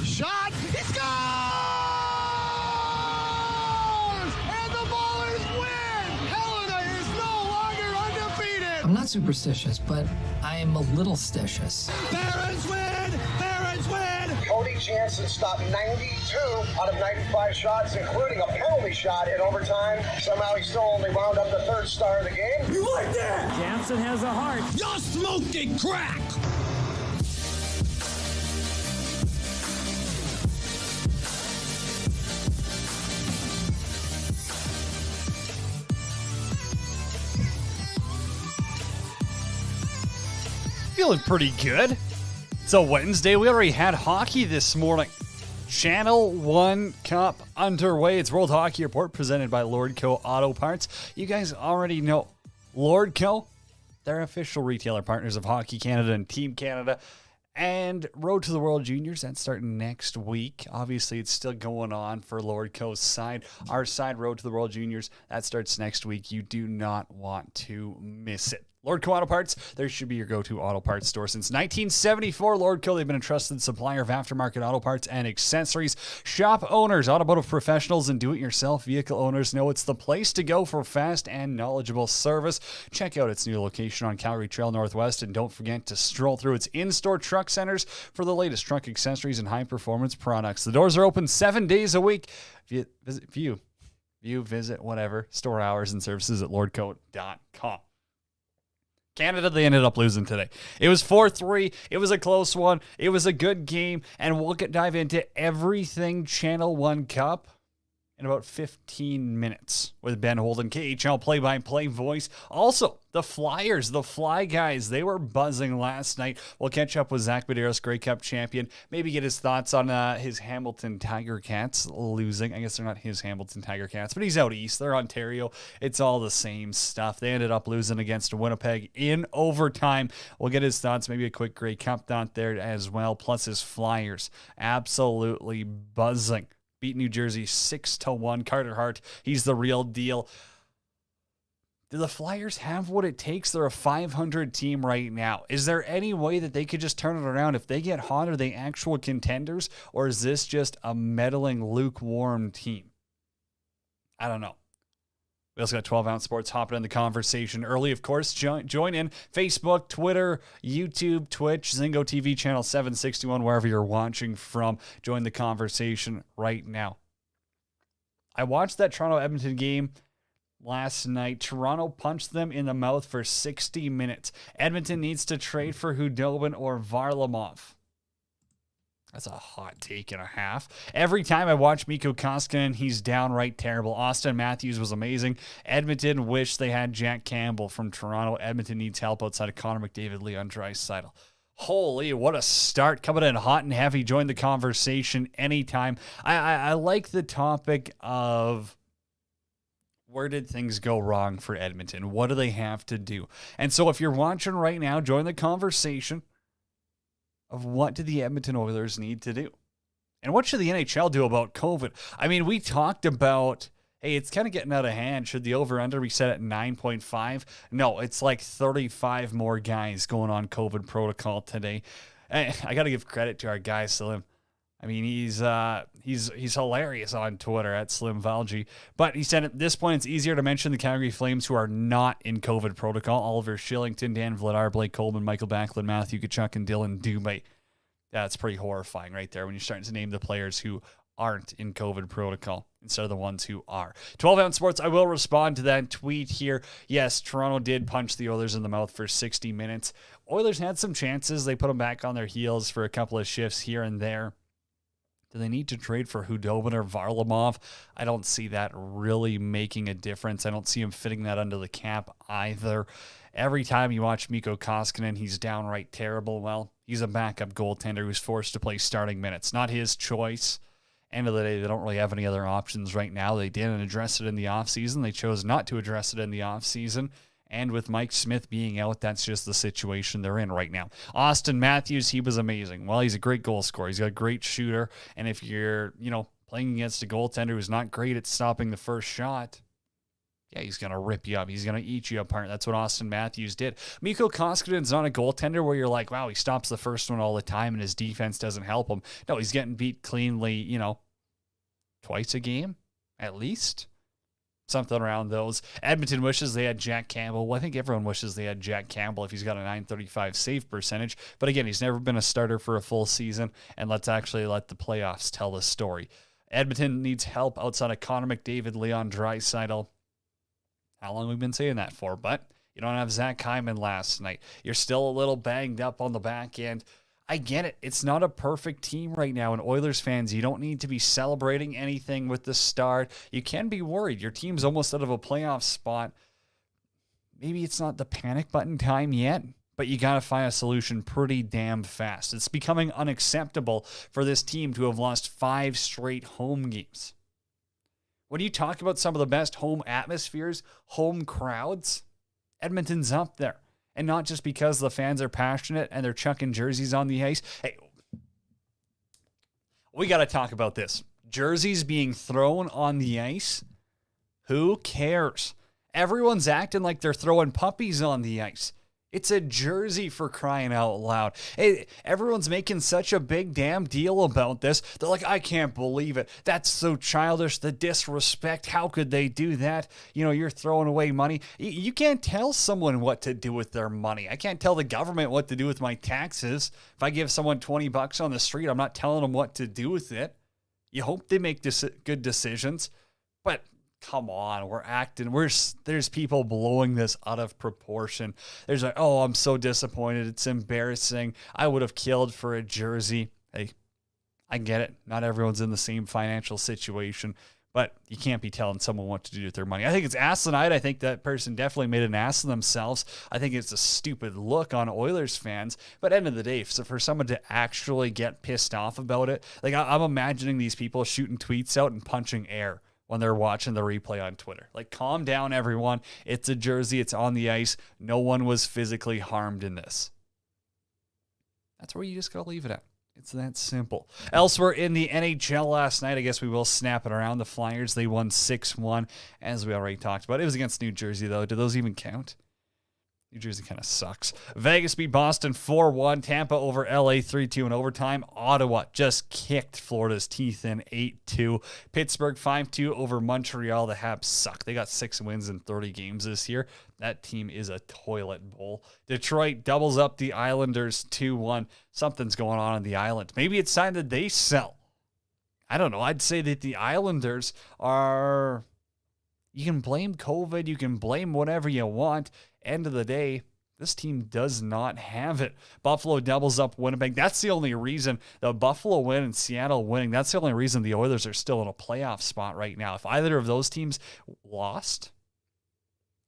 Shot, he scores! And the Ballers win! Helena is no longer undefeated! I'm not superstitious, but I am a little stitious. Barons win! Barons win! Cody Jansen stopped 92 out of 95 shots, including a penalty shot in overtime. Somehow he still only wound up the third star of the game. You like that? Jansen has a heart. You're smoking crack! Feeling pretty good. It's a Wednesday. We already had hockey this morning. Channel 1 Cup underway. It's World Hockey Report presented by Lordco Auto Parts. You guys already know Lordco. They're official retailer partners of Hockey Canada and Team Canada. And Road to the World Juniors, that's starting next week. Obviously, it's still going on for Lordco's side. Our side, Road to the World Juniors, that starts next week. You do not want to miss it. Lordco Auto Parts, there should be your go-to auto parts store since 1974. Lordco, they've been a trusted supplier of aftermarket auto parts and accessories. Shop owners, automotive professionals, and do-it-yourself vehicle owners know it's the place to go for fast and knowledgeable service. Check out its new location on Calgary Trail Northwest, and don't forget to stroll through its in-store truck centers for the latest truck accessories and high-performance products. The doors are open 7 days a week. View visit whatever store hours and services at lordco.com. Canada, they ended up losing today. It was 4-3. It was a close one. It was a good game. And we'll dive into everything Channel 1 Cup in about 15 minutes with Ben Holden, KHL play-by-play voice. Also, the Flyers, the Fly Guys, they were buzzing last night. We'll catch up with Zach Medeiros, Grey Cup champion, maybe get his thoughts on his Hamilton Tiger Cats losing. I guess they're not his Hamilton Tiger Cats, but he's out east. They're Ontario. It's all the same stuff. They ended up losing against Winnipeg in overtime. We'll get his thoughts, maybe a quick Grey Cup thought there as well, plus his Flyers absolutely buzzing. Beat New Jersey 6-1. Carter Hart, he's the real deal. Do the Flyers have what it takes? They're a 500 team right now. Is there any way that they could just turn it around? If they get hot, are they actual contenders? Or is this just a meddling, lukewarm team? I don't know. We also got 12 Ounce Sports hopping in the conversation early, of course. Join in Facebook, Twitter, YouTube, Twitch, Zingo TV channel 761, wherever you're watching from. Join the conversation right now. I watched that Toronto-Edmonton game last night. Toronto punched them in the mouth for 60 minutes. Edmonton needs to trade for Khudobin or Varlamov. That's a hot take and a half. Every time I watch Mikko Koskinen, he's downright terrible. Austin Matthews was amazing. Edmonton wish they had Jack Campbell from Toronto. Edmonton needs help outside of Connor McDavid, Leon Draisaitl. Holy, what a start. Coming in hot and heavy. Join the conversation anytime. I like the topic of where did things go wrong for Edmonton? What do they have to do? And so if you're watching right now, join the conversation of what do the Edmonton Oilers need to do? And what should the NHL do about COVID? I mean, we talked about, hey, it's kind of getting out of hand. Should the over-under be set at 9.5? No, it's like 35 more guys going on COVID protocol today. I got to give credit to our guy, Slim. I mean, he's hilarious on Twitter at Slim Valji. But he said at this point, it's easier to mention the Calgary Flames who are not in COVID protocol. Oliver Shillington, Dan Vladar, Blake Coleman, Michael Backlund, Matthew Tkachuk, and Dylan Dubé. That's pretty horrifying right there when you're starting to name the players who aren't in COVID protocol instead of the ones who are. 12 Ounce Sports, I will respond to that tweet here. Yes, Toronto did punch the Oilers in the mouth for 60 minutes. Oilers had some chances. They put them back on their heels for a couple of shifts here and there. Do they need to trade for Khudobin or Varlamov? I don't see that really making a difference. I don't see him fitting that under the cap either. Every time you watch Mikko Koskinen, he's downright terrible. Well, he's a backup goaltender who's forced to play starting minutes. Not his choice. End of the day, they don't really have any other options right now. They didn't address it in the offseason. They chose not to address it in the offseason. And with Mike Smith being out, that's just the situation they're in right now. Austin Matthews, he was amazing. Well, he's a great goal scorer. He's got a great shooter. And if you're, playing against a goaltender who's not great at stopping the first shot, yeah, he's going to rip you up. He's going to eat you apart. That's what Austin Matthews did. Mikko Koskinen's not a goaltender where you're like, wow, he stops the first one all the time and his defense doesn't help him. No, he's getting beat cleanly, twice a game at least. Something around those. Edmonton wishes they had Jack Campbell. Well, I think everyone wishes they had Jack Campbell if he's got a .935 save percentage. But again, he's never been a starter for a full season. And let's actually let the playoffs tell the story. Edmonton needs help outside of Connor McDavid, Leon Draisaitl. How long have we been saying that for? But you don't have Zach Hyman last night. You're still a little banged up on the back end. I get it. It's not a perfect team right now. And Oilers fans, you don't need to be celebrating anything with the start. You can be worried. Your team's almost out of a playoff spot. Maybe it's not the panic button time yet, but you got to find a solution pretty damn fast. It's becoming unacceptable for this team to have lost 5 straight home games. When you talk about some of the best home atmospheres, home crowds, Edmonton's up there. And not just because the fans are passionate and they're chucking jerseys on the ice. Hey, we got to talk about this. Jerseys being thrown on the ice. Who cares? Everyone's acting like they're throwing puppies on the ice. It's a jersey, for crying out loud. Hey, everyone's making such a big damn deal about this. They're like, I can't believe it. That's so childish. The disrespect. How could they do that? You're throwing away money. You can't tell someone what to do with their money. I can't tell the government what to do with my taxes. If I give someone $20 on the street, I'm not telling them what to do with it. You hope they make good decisions. But come on, we're acting. There's people blowing this out of proportion. There's like, oh, I'm so disappointed. It's embarrassing. I would have killed for a jersey. Hey, I get it. Not everyone's in the same financial situation, But you can't be telling someone what to do with their money. I think it's asinine. I think that person definitely made an ass of themselves. I think it's a stupid look on Oilers fans. But end of the day, so for someone to actually get pissed off about it, like I'm imagining these people shooting tweets out and punching air when they're watching the replay on Twitter. Like, calm down, everyone. It's a jersey. It's on the ice. No one was physically harmed in this. That's where you just got to leave it at. It's that simple. Elsewhere in the NHL last night, I guess we will snap it around. The Flyers, they won 6-1, as we already talked about. It was against New Jersey, though. Do those even count? New Jersey kind of sucks. Vegas beat Boston 4-1. Tampa over LA 3-2 in overtime. Ottawa just kicked Florida's teeth in 8-2. Pittsburgh 5-2 over Montreal. The Habs suck. They got 6 wins in 30 games this year. That team is a toilet bowl. Detroit doubles up the Islanders 2-1. Something's going on in the island. Maybe it's time that they sell. I don't know. I'd say that the Islanders are... You can blame COVID. You can blame whatever you want. End of the day, this team does not have it. Buffalo doubles up Winnipeg. That's the only reason. The Buffalo win and Seattle winning, that's the only reason the Oilers are still in a playoff spot right now. If either of those teams lost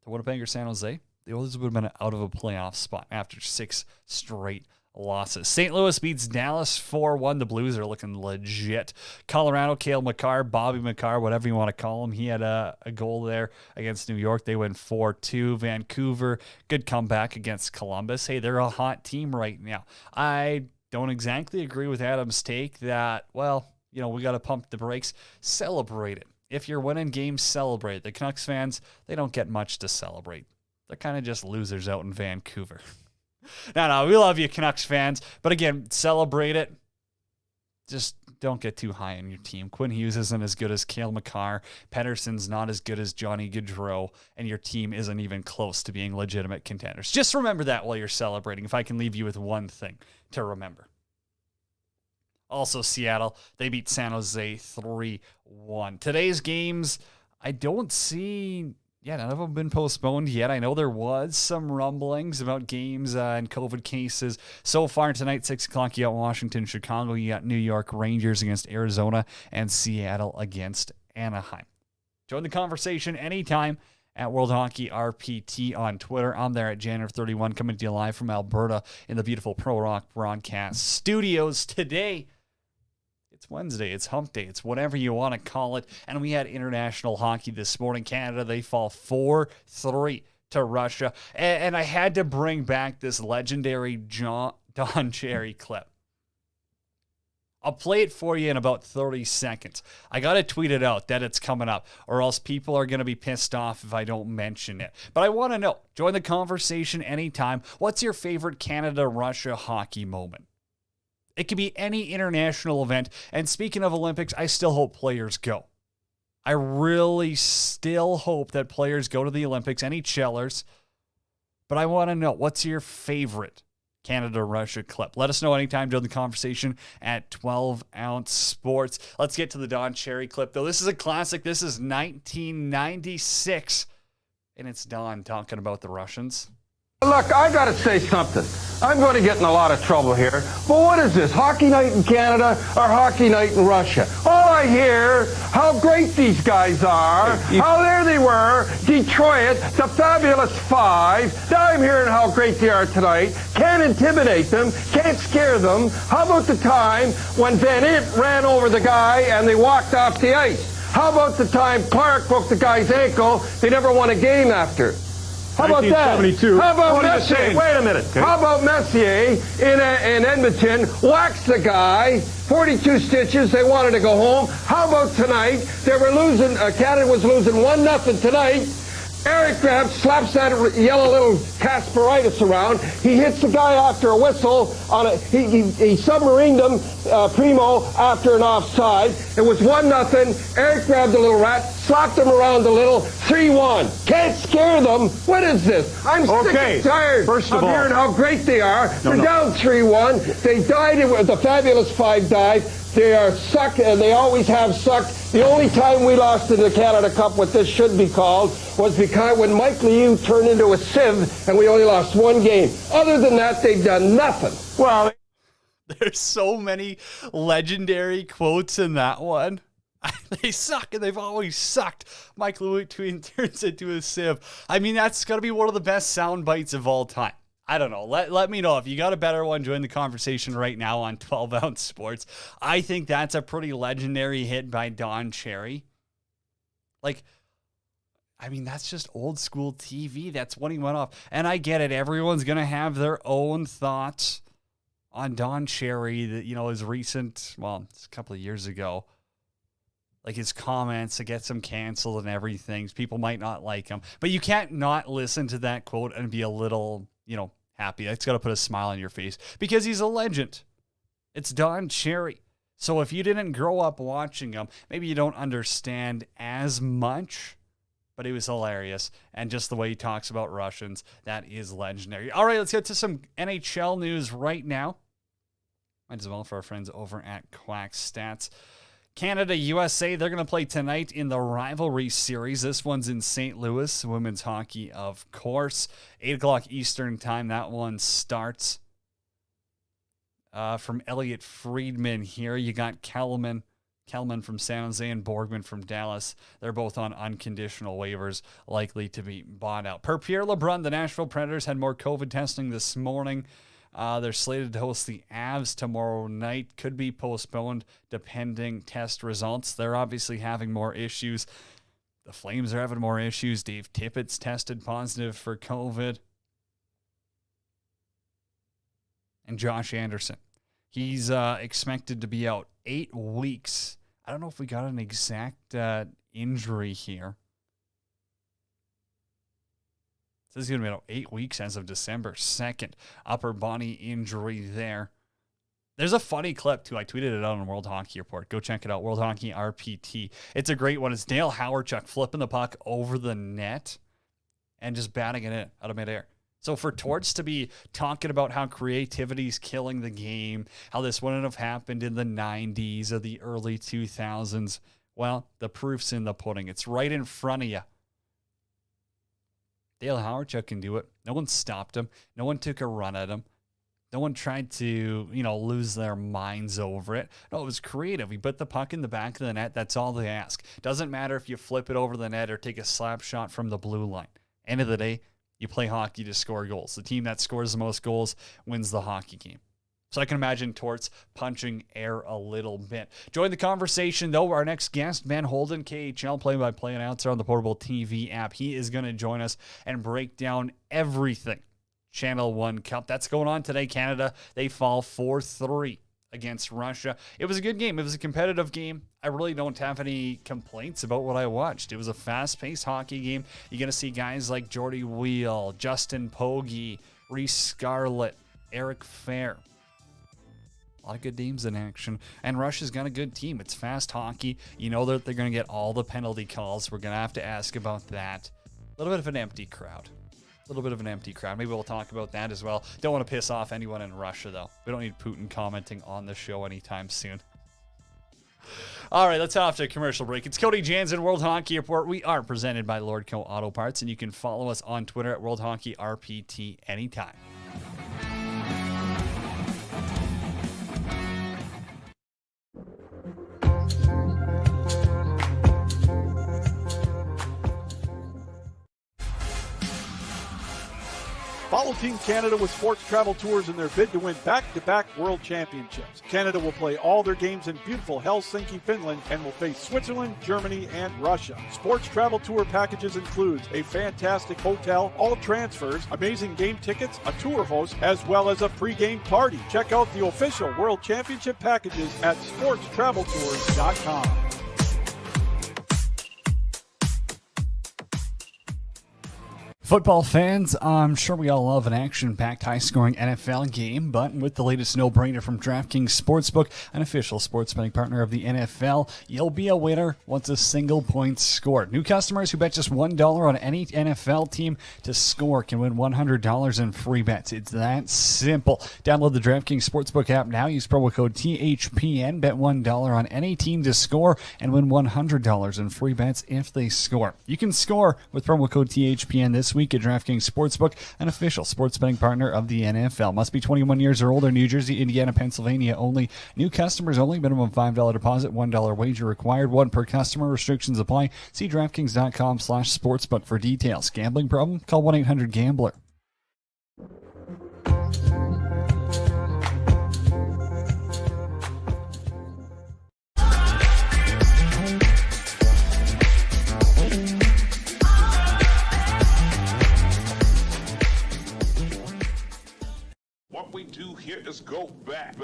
to Winnipeg or San Jose, the Oilers would have been out of a playoff spot after 6 straight losses. St. Louis beats Dallas 4-1. The Blues are looking legit. Colorado, Cale Makar, Bobby Makar, whatever you want to call him. He had a goal there against New York. They win 4-2. Vancouver, good comeback against Columbus. Hey, they're a hot team right now. I don't exactly agree with Adam's take that, well, you know, we got to pump the brakes. Celebrate it. If you're winning games, celebrate. The Canucks fans, they don't get much to celebrate. They're kind of just losers out in Vancouver. No, we love you, Canucks fans. But again, celebrate it. Just don't get too high on your team. Quinn Hughes isn't as good as Cale Makar. Pettersson's not as good as Johnny Gaudreau. And your team isn't even close to being legitimate contenders. Just remember that while you're celebrating, if I can leave you with one thing to remember. Also, Seattle, they beat San Jose 3-1. Today's games, I don't see... Yeah, none of them have been postponed yet. I know there was some rumblings about games and COVID cases. So far tonight, 6 o'clock, you got Washington, Chicago. You got New York Rangers against Arizona and Seattle against Anaheim. Join the conversation anytime at World Hockey RPT on Twitter. I'm there at January31, coming to you live from Alberta in the beautiful Pro Rock Broadcast Studios. Today, it's Wednesday, it's hump day, it's whatever you want to call it. And we had international hockey this morning. Canada, they fall 4-3 to Russia. And I had to bring back this legendary Don Cherry clip. I'll play it for you in about 30 seconds. I got to tweet it out that it's coming up, or else people are going to be pissed off if I don't mention it. But I want to know, join the conversation anytime. What's your favorite Canada-Russia hockey moment? It could be any international event. And speaking of Olympics, I still hope players go. I really still hope that players go to the Olympics, NHLers. But I want to know, what's your favorite Canada-Russia clip? Let us know anytime during the conversation at 12 Ounce Sports. Let's get to the Don Cherry clip, though. This is a classic. This is 1996. And it's Don talking about the Russians. Look, I gotta say something. I'm going to get in a lot of trouble here. But what is this, hockey night in Canada or hockey night in Russia? All I hear, how great these guys are, how there they were, Detroit, the Fabulous Five. Now I'm hearing how great they are tonight. Can't intimidate them, can't scare them. How about the time when Van Int ran over the guy and they walked off the ice? How about the time Clark broke the guy's ankle, they never won a game after? How about that? How about Messier? Wait a minute. Okay. How about Messier in Edmonton whacks the guy, 42 stitches, they wanted to go home. How about tonight? They were losing, Canada was losing 1-0 tonight. Eric Grab slaps that yellow little Kasperitis around. He hits the guy after a whistle. He submarined him, Primo, after an offside. It was 1-0. Eric grabbed the little rat, slapped him around a little. 3-1. Can't scare them. What is this? I'm sick and tired of hearing how great they are. They're down 3-1. They died. The Fabulous Five died. They are sucked, and they always have sucked. The only time we lost in the Canada Cup, what this should be called, was because when Mike Liu turned into a sieve, and we only lost 1 game. Other than that, they've done nothing. There's so many legendary quotes in that one. They suck, and they've always sucked. Mike Louis turns into a sieve. I mean, that's got to be one of the best sound bites of all time. I don't know. Let me know. If you got a better one, join the conversation right now on 12 Ounce Sports. I think that's a pretty legendary hit by Don Cherry. Like, I mean, that's just old school TV. That's when he went off. And I get it. Everyone's going to have their own thoughts on Don Cherry, that, you know, his recent, well, it's a couple of years ago, like his comments to get him canceled and everything. People might not like him. But you can't not listen to that quote and be a little, you know, happy. It's got to put a smile on your face because he's a legend. It's Don Cherry. So if you didn't grow up watching him, maybe you don't understand as much, but it was hilarious. And just the way he talks about Russians, that is legendary. All right, let's get to some NHL news right now. Might as well for our friends over at Quack Stats. Canada, USA, they're going to play tonight in the rivalry series. This one's in St. Louis, women's hockey, of course. 8 o'clock Eastern time, that one starts. From Elliot Friedman here, you got Kelman from San Jose and Borgman from Dallas. They're both on unconditional waivers, likely to be bought out. Per Pierre LeBrun, the Nashville Predators had more COVID testing this morning. They're slated to host the Avs tomorrow night. Could be postponed depending test results. They're obviously having more issues. The Flames are having more issues. Dave Tippett's tested positive for COVID. And Josh Anderson. He's expected to be out 8 weeks. I don't know if we got an exact injury here. This is going to be about 8 weeks as of December 2nd. Upper body injury there. There's a funny clip, too. I tweeted it out on World Hockey Report. Go check it out. World Hockey RPT. It's a great one. It's Dale Hawerchuk flipping the puck over the net and just batting it in out of midair. So for Torts to be talking about how creativity's killing the game, how this wouldn't have happened in the 90s or the early 2000s, well, the proof's in the pudding. It's right in front of you. Dale Hawerchuk can do it. No one stopped him. No one took a run at him. No one tried to, lose their minds over it. No, it was creative. He put the puck in the back of the net. That's all they ask. Doesn't matter if you flip it over the net or take a slap shot from the blue line. End of the day, you play hockey to score goals. The team that scores the most goals wins the hockey game. So I can imagine Torts punching air a little bit. Join the conversation, though. Our next guest, Ben Holden, KHL play-by-play announcer on the Portable TV app. He is going to join us and break down everything Channel 1 Cup. That's going on today. Canada, they fall 4-3 against Russia. It was a good game. It was a competitive game. I really don't have any complaints about what I watched. It was a fast-paced hockey game. You're going to see guys like Jordy Wheel, Justin Pogge, Reese Scarlett, Eric Fair. A lot of good teams in action. And Russia's got a good team. It's fast hockey. You know that they're going to get all the penalty calls. We're going to have to ask about that. A little bit of an empty crowd. Maybe we'll talk about that as well. Don't want to piss off anyone in Russia, though. We don't need Putin commenting on the show anytime soon. All right, let's head off to a commercial break. It's Cody Jansen, World Hockey Report. We are presented by Lordco Auto Parts, and you can follow us on Twitter at World Hockey RPT anytime. Follow Team Canada with Sports Travel Tours in their bid to win back-to-back World Championships. Canada will play all their games in beautiful Helsinki, Finland, and will face Switzerland, Germany, and Russia. Sports Travel Tour packages includes a fantastic hotel, all transfers, amazing game tickets, a tour host, as well as a pre-game party. Check out the official World Championship packages at sportstraveltours.com. Football fans, I'm sure we all love an action-packed, high-scoring NFL game, but with the latest no-brainer from DraftKings Sportsbook, an official sports betting partner of the NFL, you'll be a winner once a single point scored. New customers who bet just $1 on any NFL team to score can win $100 in free bets. It's that simple. Download the DraftKings Sportsbook app now. Use promo code THPN. Bet $1 on any team to score and win $100 in free bets if they score. You can score with promo code THPN this week at DraftKings Sportsbook, an official sports betting partner of the NFL. Must be 21 years or older. New Jersey, Indiana, Pennsylvania only. New customers only. Minimum $5 deposit, $1 wager required. One per customer. Restrictions apply. See DraftKings.com/sportsbook for details. Gambling problem? Call 1-800-GAMBLER. What we do here is go back.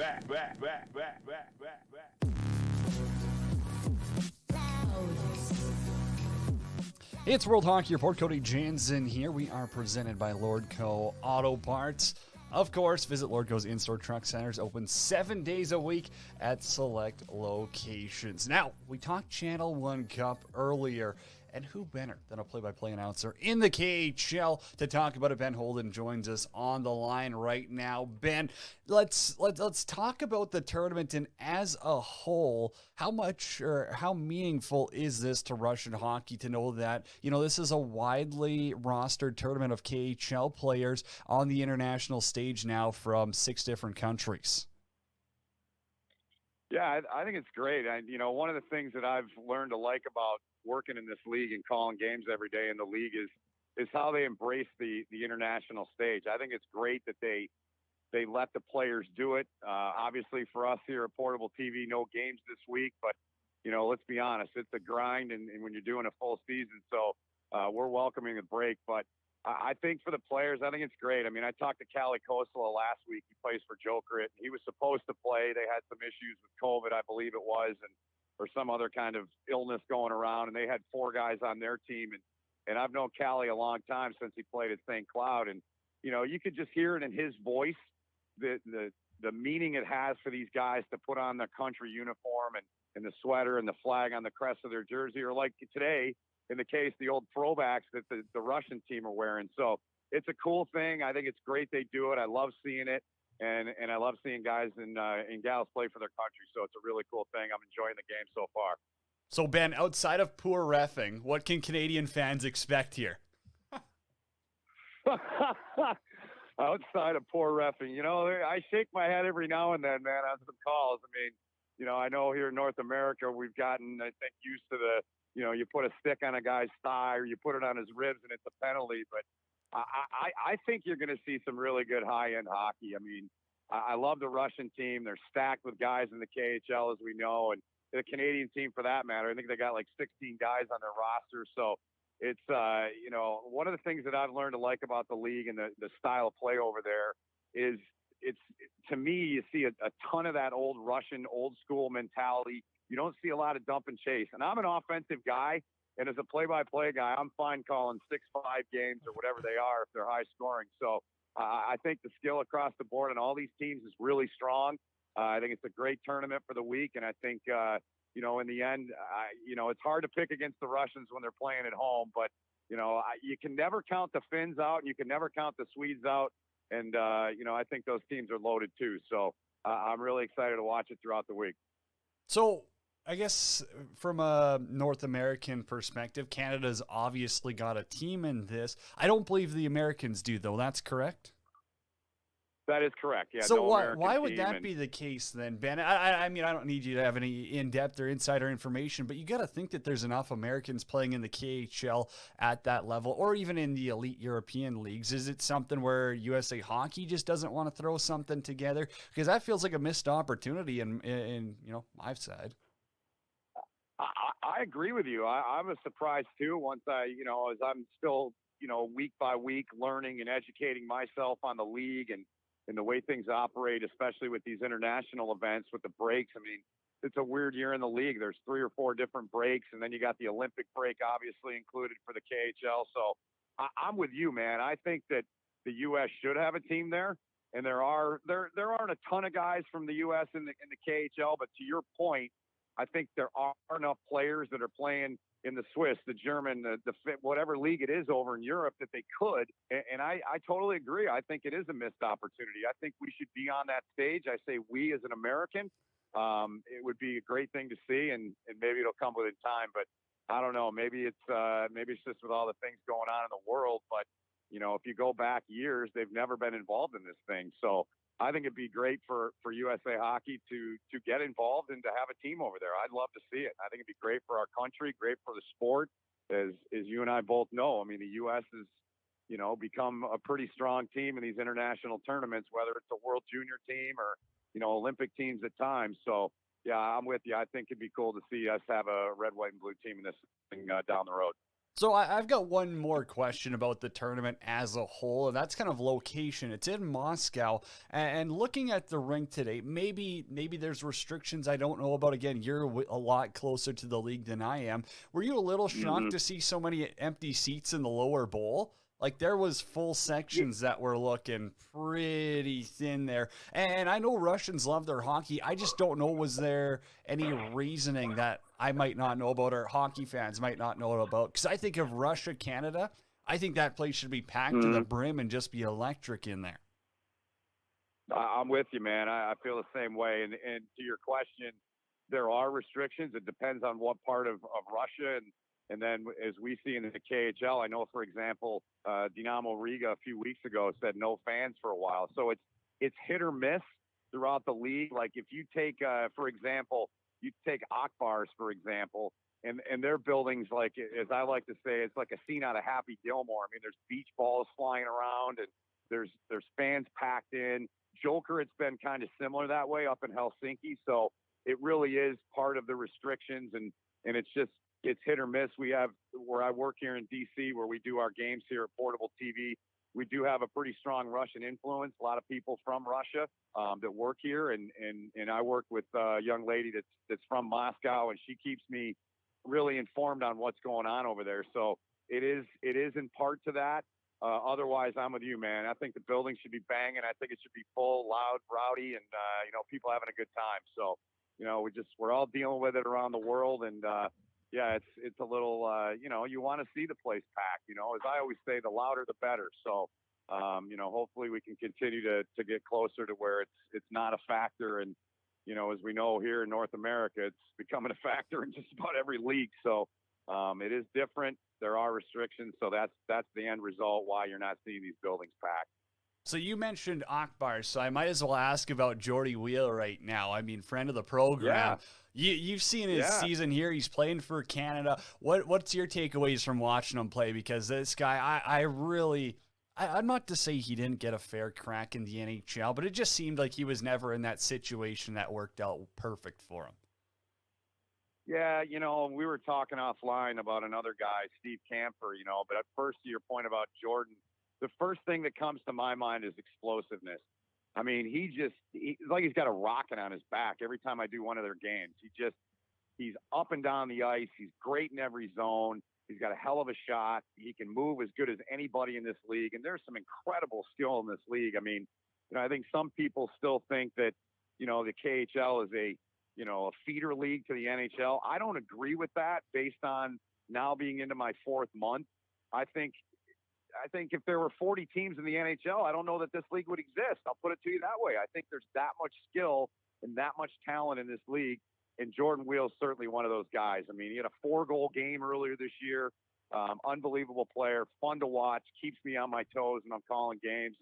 It's World Hockey Report. Cody Jansen here. We are presented by Lordco Auto Parts. Of course, visit Lordco's in-store truck centers, open 7 days a week at select locations. Now, we talked Channel 1 Cup earlier, and who better than a play-by-play announcer in the KHL to talk about it? Ben Holden joins us on the line right now. Ben, let's talk about the tournament, and as a whole, how much or how meaningful is this to Russian hockey to know that, this is a widely rostered tournament of KHL players on the international stage now from 6 different countries? Yeah, I think it's great. One of the things that I've learned to like about working in this league and calling games every day in the league is how they embrace the international stage. I think it's great that they let the players do it. Obviously, for us here at Portable TV, no games this week, but let's be honest, it's a grind, and when you're doing a full season, so we're welcoming the break. But I think for the players, I think it's great. I mean, I talked to Kalle Kosela last week. He plays for Jokerit. He was supposed to play. They had some issues with COVID, I believe it was, or some other kind of illness going around, and they had 4 guys on their team. And I've known Kalle a long time, since he played at St. Cloud. And, you could just hear it in his voice, the meaning it has for these guys to put on their country uniform and the sweater and the flag on the crest of their jersey, or like today, in the case, the old throwbacks that the Russian team are wearing. So it's a cool thing. I think it's great they do it. I love seeing it. And I love seeing guys and gals play for their country. So it's a really cool thing. I'm enjoying the game so far. So, Ben, outside of poor reffing, what can Canadian fans expect here? Outside of poor reffing, I shake my head every now and then, man, on some calls. I mean, I know here in North America, we've gotten, I think, used to the, you put a stick on a guy's thigh or you put it on his ribs and it's a penalty. But I think you're going to see some really good high-end hockey. I mean, I love the Russian team. They're stacked with guys in the KHL, as we know, and the Canadian team, for that matter. I think they got like 16 guys on their roster. So it's, one of the things that I've learned to like about the league and the style of play over there is to me, you see a ton of that old Russian, old school mentality. You don't see a lot of dump and chase. And I'm an offensive guy. And as a play-by-play guy, I'm fine calling 6-5 games or whatever they are if they're high scoring. So I think the skill across the board on all these teams is really strong. I think it's a great tournament for the week. And I think, in the end, it's hard to pick against the Russians when they're playing at home. But, you can never count the Finns out and you can never count the Swedes out. And, I think those teams are loaded too. So I'm really excited to watch it throughout the week. So I guess from a North American perspective, Canada's obviously got a team in this. I don't believe the Americans do, though. That's correct? That is correct. Yeah. So why would that be the case then, Ben? I mean, I don't need you to have any in-depth or insider information, but you got to think that there's enough Americans playing in the KHL at that level, or even in the elite European leagues. Is it something where USA Hockey just doesn't want to throw something together? Because that feels like a missed opportunity in my side. I agree with you. I was surprised too once as I'm still, week by week learning and educating myself on the league and the way things operate, especially with these international events with the breaks. I mean, it's a weird year in the league. There's 3 or 4 different breaks, and then you got the Olympic break obviously included for the KHL. So I'm with you, man. I think that the U.S. should have a team there, and there aren't a ton of guys from the U.S. in the KHL. But to your point, I think there are enough players that are playing in the Swiss, the German, the whatever league it is over in Europe that they could. And I totally agree. I think it is a missed opportunity. I think we should be on that stage. I say we as an American. It would be a great thing to see, and maybe it'll come within time. But I don't know. Maybe it's just with all the things going on in the world. But if you go back years, they've never been involved in this thing. So I think it'd be great for USA Hockey to get involved and to have a team over there. I'd love to see it. I think it'd be great for our country, great for the sport. As you and I both know, I mean, the U.S. has become a pretty strong team in these international tournaments, whether it's a World Junior team or Olympic teams at times. So yeah, I'm with you. I think it'd be cool to see us have a red, white, and blue team in this thing down the road. So I've got one more question about the tournament as a whole, and that's kind of location. It's in Moscow, and looking at the rink today, maybe there's restrictions I don't know about. Again, you're a lot closer to the league than I am. Were you a little shocked to see so many empty seats in the lower bowl? Like, there was full sections that were looking pretty thin there. And I know Russians love their hockey. I just don't know, was there any reasoning that I might not know about or hockey fans might not know about? Because I think of Russia, Canada, I think that place should be packed to the brim and just be electric in there. I'm with you, man. I feel the same way. And to your question, there are restrictions. It depends on what part of Russia. And then as we see in the KHL, I know, for example, Dynamo Riga a few weeks ago said no fans for a while. So it's hit or miss throughout the league. Like if you take, for example, you take Akbars, for example, and their buildings, like, as I like to say, it's like a scene out of Happy Gilmore. I mean, there's beach balls flying around and there's fans packed in. Joker, it's been kind of similar that way up in Helsinki. So it really is part of the restrictions, and it's hit or miss. We have, where I work here in DC, where we do our games here at Portable TV, we do have a pretty strong Russian influence. A lot of people from Russia that work here, and I work with a young lady that's from Moscow, and she keeps me really informed on what's going on over there. So it is in part to that. Otherwise, I'm with you, man. I think the building should be banging. I think it should be full, loud, rowdy, and people having a good time. So we're all dealing with it around the world, and yeah, it's a little, you want to see the place packed, as I always say, the louder, the better. So, hopefully we can continue to get closer to where it's not a factor. And, as we know here in North America, it's becoming a factor in just about every league. So, it is different. There are restrictions. So that's the end result, why you're not seeing these buildings packed. So you mentioned Akbar, so I might as well ask about Jordy Wheel right now. I mean, friend of the program. Yeah. You've seen his season here. He's playing for Canada. What's your takeaways from watching him play? Because this guy, I'm not to say he didn't get a fair crack in the NHL, but it just seemed like he was never in that situation that worked out perfect for him. Yeah, we were talking offline about another guy, Steve Camper, but at first, to your point about Jordan, the first thing that comes to my mind is explosiveness. I mean, it's like he's got a rocket on his back every time I do one of their games. He's up and down the ice. He's great in every zone. He's got a hell of a shot. He can move as good as anybody in this league. And there's some incredible skill in this league. I mean, I think some people still think that, the KHL is a feeder league to the NHL. I don't agree with that based on now being into my fourth month. I think if there were 40 teams in the NHL, I don't know that this league would exist. I'll put it to you that way. I think there's that much skill and that much talent in this league. And Jordan Wheel's certainly one of those guys. I mean, he had a 4-goal game earlier this year. Unbelievable player, fun to watch, keeps me on my toes when I'm calling games.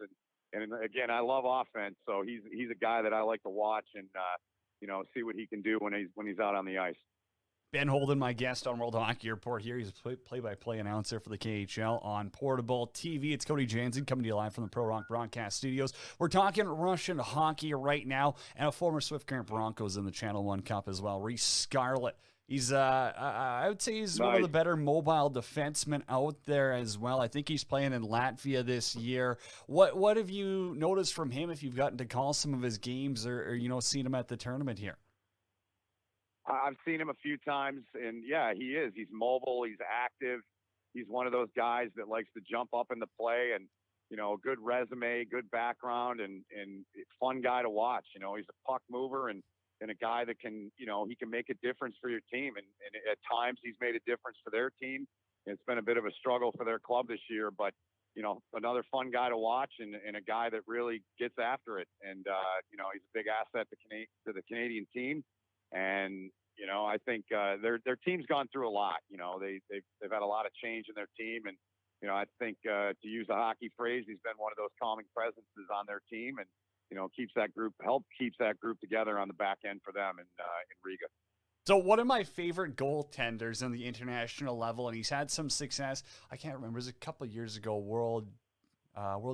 And again, I love offense. So he's a guy that I like to watch and, see what he can do when he's out on the ice. Ben Holden, my guest on World Hockey Report here. He's a play-by-play announcer for the KHL on Portable TV. It's Cody Jansen coming to you live from the Pro Rock Broadcast Studios. We're talking Russian hockey right now, and a former Swift Current Broncos in the Channel 1 Cup as well, Reese Scarlett. He's, I would say he's one of the better mobile defensemen out there as well. I think he's playing in Latvia this year. What have you noticed from him if you've gotten to call some of his games or seen him at the tournament here? I've seen him a few times, and yeah, he is. He's mobile. He's active. He's one of those guys that likes to jump up in the play, and good resume, good background, and fun guy to watch. He's a puck mover and a guy that can, he can make a difference for your team, and at times he's made a difference for their team. It's been a bit of a struggle for their club this year, but another fun guy to watch and a guy that really gets after it, and he's a big asset to the Canadian team. And, he's know, I think their team's gone through a lot. You know, they've had a lot of change in their team, and you know, I think to use a hockey phrase, he's been one of those calming presences on their team, and you know, keeps that group together on the back end for them in Riga. So one of my favorite goaltenders on the international level, and he's had some success. I can't remember, it was a couple of years ago, World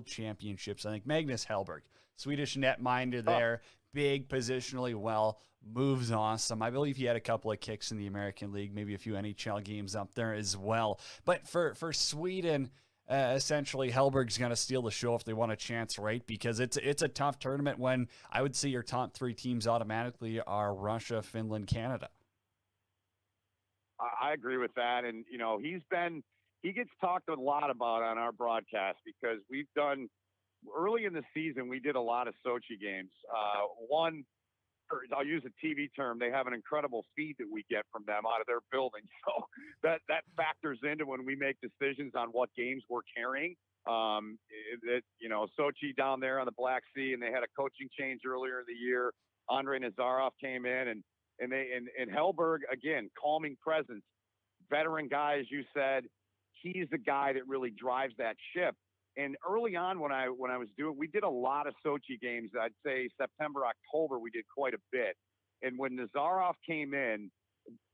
Championships. I think Magnus Hellberg, Swedish netminder there, big positionally well, moves awesome. I believe he had a couple of kicks in the American League, maybe a few NHL games up there as well. But for Sweden, essentially Hellberg's going to steal the show if they want a chance, right? Because it's a tough tournament when I would say your top three teams automatically are Russia, Finland, Canada. I agree with that. And, you know, he gets talked a lot about on our broadcast because we've done early in the season, we did a lot of Sochi games. I'll use a TV term. They have an incredible feed that we get from them out of their building. So that factors into when we make decisions on what games we're carrying. You know, Sochi down there on the Black Sea, and they had a coaching change earlier in the year. Andrei Nazarov came in, and Hellberg, again, calming presence, veteran guy, as you said. He's the guy that really drives that ship. And early on when I was we did a lot of Sochi games. I'd say September, October, we did quite a bit. And when Nazarov came in,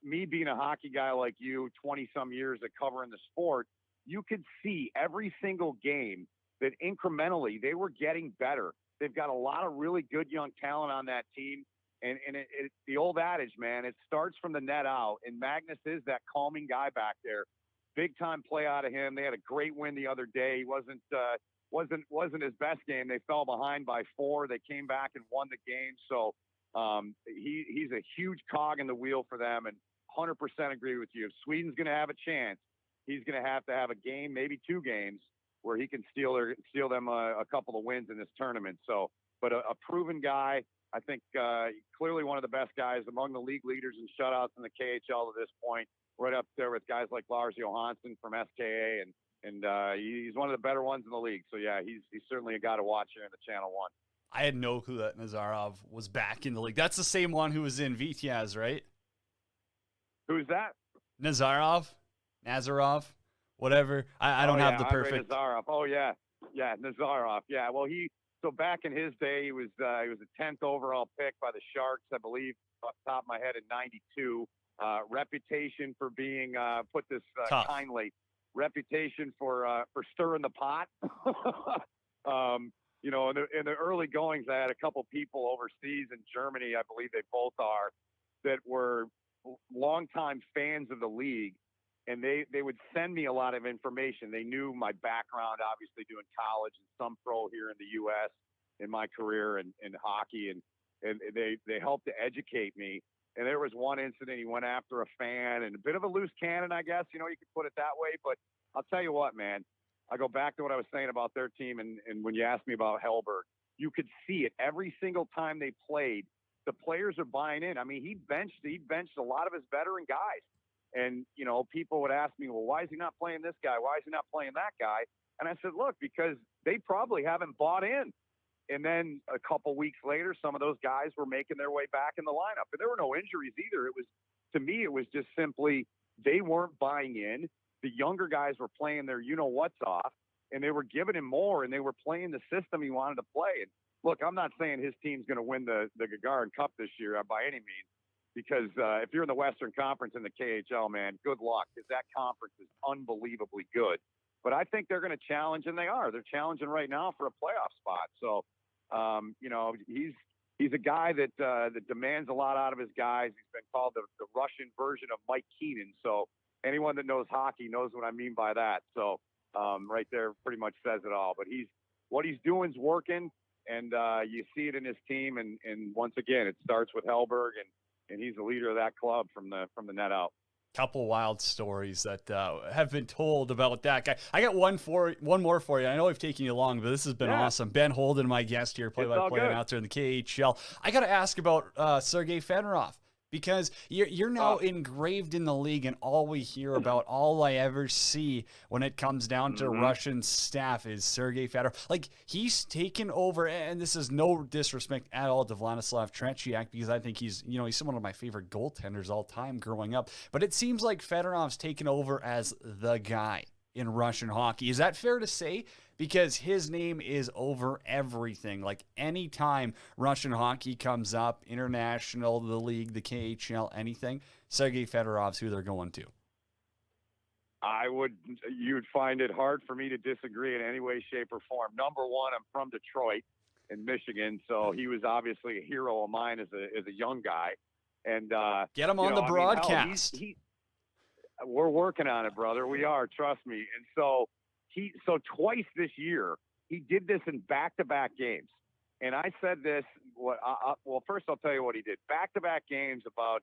me being a hockey guy like you, 20-some years of covering the sport, you could see every single game that incrementally they were getting better. They've got a lot of really good young talent on that team. And it's the old adage, man, it starts from the net out. And Magnus is that calming guy back there. Big time play out of him. They had a great win the other day. He wasn't his best game. They fell behind by 4. They came back and won the game. So he's a huge cog in the wheel for them. And 100% agree with you. If Sweden's going to have a chance, he's going to have a game, maybe 2 games, where he can steal them a couple of wins in this tournament. So, but a proven guy. I think clearly one of the best guys among the league leaders in shutouts in the KHL to this point, right up there with guys like Lars Johansson from SKA, and he's one of the better ones in the league. So yeah, he's certainly a guy to watch here in the Channel 1. I had no clue that Nazarov was back in the league. That's the same one who was in Vityaz, right? Who's that? Nazarov, whatever. I don't have the perfect. Nazarov. Oh yeah, Nazarov. Yeah, well So back in his day, he was a 10th overall pick by the Sharks, I believe, off the top of my head, in '92. Reputation for being, put this kindly, reputation for stirring the pot. You know, in the early goings, I had a couple people overseas in Germany, I believe they both are, that were longtime fans of the league. And they would send me a lot of information. They knew my background, obviously doing college and some pro here in the U.S. in my career in hockey, and they helped to educate me. And there was one incident, he went after a fan, and a bit of a loose cannon, I guess, you know, you could put it that way. But I'll tell you what, man, I go back to what I was saying about their team, and when you asked me about Hellberg, you could see it every single time they played. The players are buying in. I mean, he benched a lot of his veteran guys. And, you know, people would ask me, well, why is he not playing this guy? Why is he not playing that guy? And I said, look, because they probably haven't bought in. And then a couple weeks later, some of those guys were making their way back in the lineup. And there were no injuries either. It was, to me, it was just simply they weren't buying in. The younger guys were playing their you-know-what's off, and they were giving him more, and they were playing the system he wanted to play. And, look, I'm not saying his team's going to win the Gagarin Cup this year by any means. Because if you're in the Western Conference in the KHL, man, good luck, because that conference is unbelievably good. But I think they're going to challenge, and they are. They're challenging right now for a playoff spot. So, you know, he's a guy that demands a lot out of his guys. He's been called the Russian version of Mike Keenan. So anyone that knows hockey knows what I mean by that. So right there pretty much says it all. But what he's doing is working, and you see it in his team. And once again, it starts with Hellberg, and he's the leader of that club from the net out. Couple wild stories that have been told about that guy. I got one more for you. I know I've taken you long, but this has been awesome. Ben Holden, my guest here, play-by-play announcer in the KHL. I got to ask about Sergei Fedorov. Because you're now engraved in the league, and all we hear about, all I ever see when it comes down to Russian staff is Sergei Fedorov. Like, he's taken over, and this is no disrespect at all to Vladislav Tretiak, because I think he's one of my favorite goaltenders all time growing up. But it seems like Fedorov's taken over as the guy in Russian hockey. Is that fair to say? Because his name is over everything. Like, anytime Russian hockey comes up, international, the league, the KHL, anything, Sergei Fedorov's who they're going to. You'd find it hard for me to disagree in any way, shape, or form. Number one, I'm from Detroit in Michigan, so he was obviously a hero of mine as a young guy. And get him on the broadcast. We're working on it, brother. We are, trust me. And so twice this year, he did this in back-to-back games. And I said this, well, first I'll tell you what he did. Back-to-back games about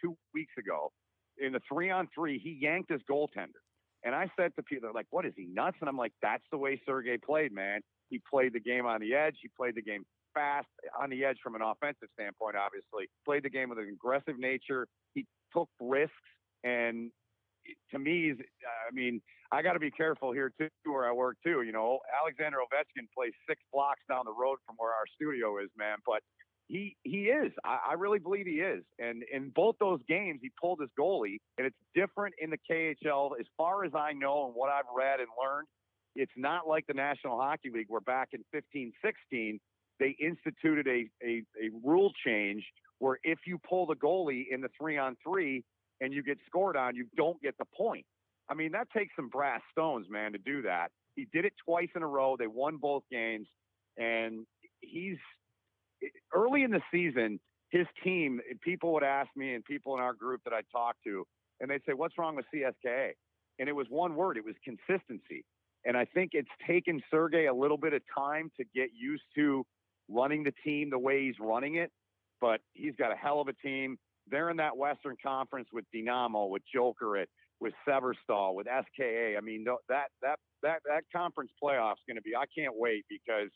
2 weeks ago, in the 3-on-3, he yanked his goaltender. And I said to people, they're like, what, is he nuts? And I'm like, that's the way Sergei played, man. He played the game on the edge. He played the game fast, on the edge from an offensive standpoint, obviously. Played the game with an aggressive nature. He took risks. And to me, I got to be careful here too, where I work too. Alexander Ovechkin plays 6 blocks down the road from where our studio is, man. But he is. I really believe he is. And in both those games, he pulled his goalie, and it's different in the KHL. As far as I know and what I've read and learned, it's not like the National Hockey League, where back in 15-16, they instituted a rule change where if you pull the goalie in the 3-on-3 and you get scored on, you don't get the point. I mean, that takes some brass stones, man, to do that. He did it twice in a row. They won both games. And early in the season, his team, people would ask me, and people in our group that I talked to, and they'd say, what's wrong with CSKA? And it was one word. It was consistency. And I think it's taken Sergei a little bit of time to get used to running the team the way he's running it. But he's got a hell of a team. They're in that Western Conference with Dynamo, with Jokerit, with Severstal, with SKA. I mean, that conference playoff's going to be, I can't wait, because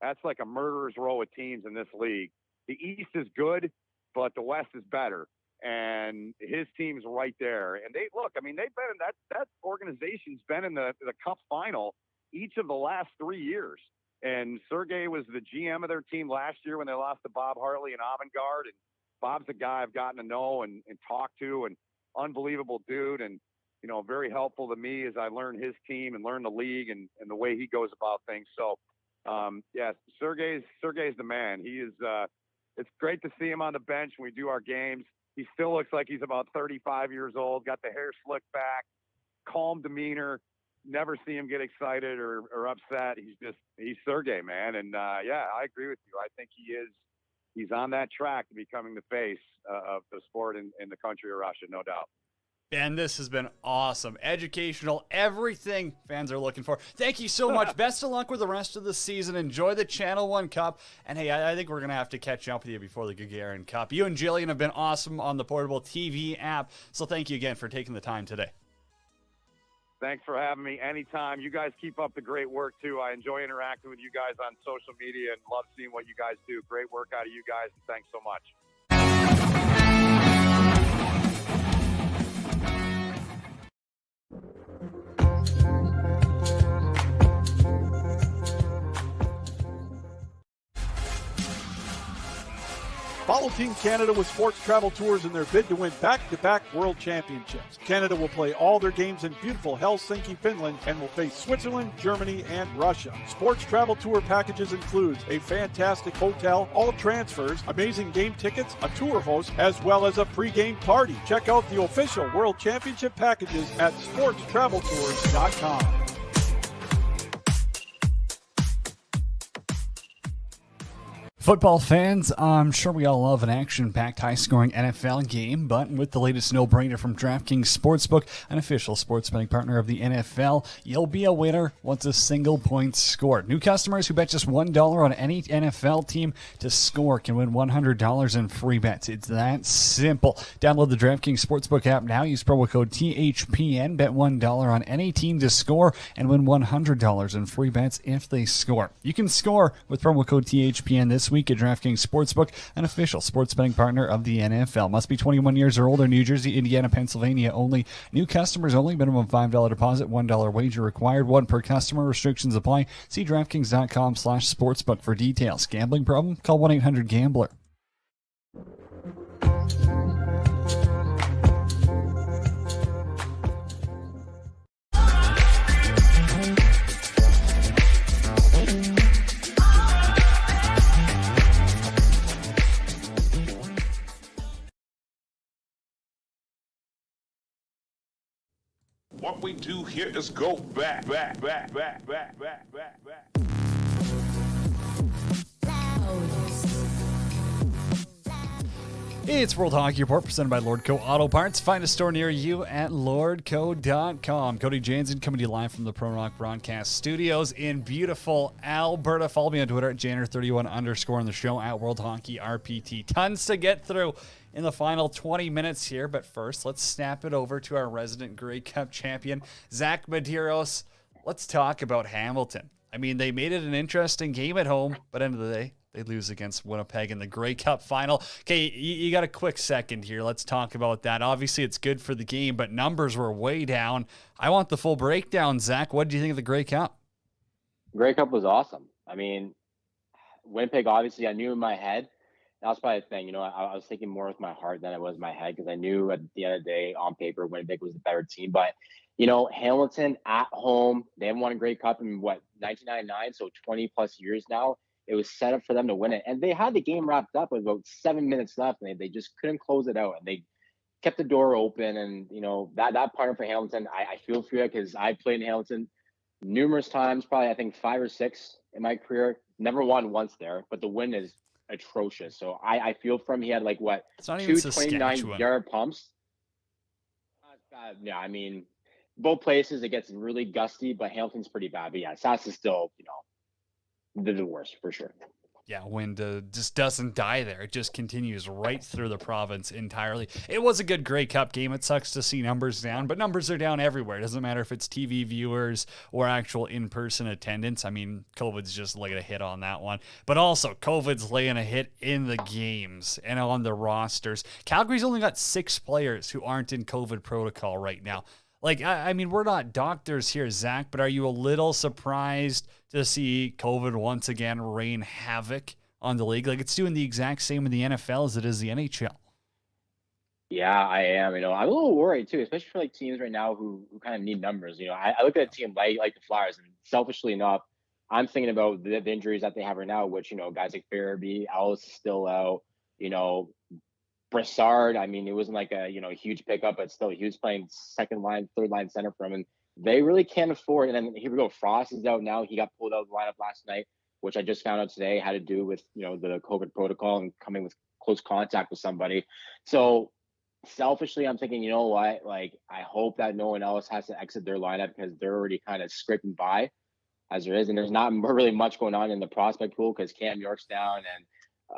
that's like a murderer's row of teams in this league. The East is good, but the West is better. And his team's right there. And they've been in that organization's been in the Cup final each of the last 3 years. And Sergei was the GM of their team last year when they lost to Bob Hartley and Avangard. And Bob's a guy I've gotten to know and talk to, and unbelievable dude, and very helpful to me as I learn his team and learn the league and the way he goes about things. So, Sergei's the man. He is. It's great to see him on the bench when we do our games. He still looks like he's about 35 years old. Got the hair slicked back, calm demeanor. Never see him get excited or upset. He's Sergei, man. And I agree with you. I think he's on that track to becoming the face of the sport in the country of Russia, no doubt. And this has been awesome. Educational, everything fans are looking for. Thank you so much. Best of luck with the rest of the season. Enjoy the Channel 1 Cup. And hey, I think we're going to have to catch up with you before the Gagarin Cup. You and Jillian have been awesome on the Portable TV app. So thank you again for taking the time today. Thanks for having me anytime. You guys keep up the great work, too. I enjoy interacting with you guys on social media and love seeing what you guys do. Great work out of you guys, and thanks so much. Follow Team Canada with Sports Travel Tours in their bid to win back-to-back World Championships. Canada will play all their games in beautiful Helsinki, Finland, and will face Switzerland, Germany, and Russia. Sports Travel Tour packages includes a fantastic hotel, all transfers, amazing game tickets, a tour host, as well as a pre-game party. Check out the official World Championship packages at sportstraveltours.com. Football fans, I'm sure we all love an action-packed, high-scoring NFL game, but with the latest no-brainer from DraftKings Sportsbook, an official sports betting partner of the NFL, you'll be a winner once a single point's scored. New customers who bet just $1 on any NFL team to score can win $100 in free bets. It's that simple. Download the DraftKings Sportsbook app now. Use promo code THPN. Bet $1 on any team to score and win $100 in free bets if they score. You can score with promo code THPN this week week at DraftKings Sportsbook, an official sports betting partner of the NFL. Must be 21 years or older. New Jersey, Indiana, Pennsylvania only. New customers only. Minimum $5 deposit, $1 wager required. One per customer. Restrictions apply. See DraftKings.com/sportsbook for details. Gambling problem? Call 1-800-GAMBLER. What we do here is go back. It's World Hockey Report presented by Lordco Auto Parts. Find a store near you at lordco.com. Cody Jansen coming to you live from the Pro Rock Broadcast Studios in beautiful Alberta. Follow me on Twitter at Janner31_ on the show at World Hockey RPT. Tons to get through in the final 20 minutes here, but first, let's snap it over to our resident Grey Cup champion, Zach Medeiros. Let's talk about Hamilton. I mean, they made it an interesting game at home, but end of the day, they lose against Winnipeg in the Grey Cup final. Okay, you got a quick second here. Let's talk about that. Obviously, it's good for the game, but numbers were way down. I want the full breakdown, Zach. What did you think of the Grey Cup? Grey Cup was awesome. I mean, Winnipeg, obviously, I knew in my head. That was probably the thing. I was thinking more with my heart than it was my head because I knew at the end of the day, on paper, Winnipeg was the better team. But, Hamilton at home, they haven't won a Grey Cup in, 1999, so 20-plus years now. It was set up for them to win it. And they had the game wrapped up with about 7 minutes left, and they just couldn't close it out. And they kept the door open. And, that partner for Hamilton, I feel for you because I played in Hamilton numerous times, probably I think 5 or 6 in my career. Never won once there, but the win is atrocious. So I feel for him. He had it's not even 29-yard pumps. Yeah, I mean, both places it gets really gusty, but Hamilton's pretty bad. But yeah, Sass is still, the worst for sure. Yeah, wind just doesn't die there. It just continues right through the province entirely. It was a good Grey Cup game. It sucks to see numbers down, but numbers are down everywhere. It doesn't matter if it's TV viewers or actual in-person attendance. I mean, COVID's just laying a hit on that one. But also, COVID's laying a hit in the games and on the rosters. Calgary's only got 6 players who aren't in COVID protocol right now. I mean, we're not doctors here, Zach, but are you a little surprised to see COVID once again rain havoc on the league? It's doing the exact same in the NFL as it is the NHL. Yeah, I am. I'm a little worried too, especially for teams right now who kind of need numbers. I look at a team like the Flyers, and selfishly enough, I'm thinking about the injuries that they have right now, which guys like Farabee, Ellis is still out. Brassard, I mean, it wasn't a huge pickup, but still he was playing second line, third line center for him, and they really can't afford. And then here we go, Frost is out now. He got pulled out of the lineup last night, which I just found out today had to do with the COVID protocol and coming with close contact with somebody. So selfishly, I'm thinking, what? I hope that no one else has to exit their lineup because they're already kind of scraping by as there is, and there's not really much going on in the prospect pool because Cam York's down and.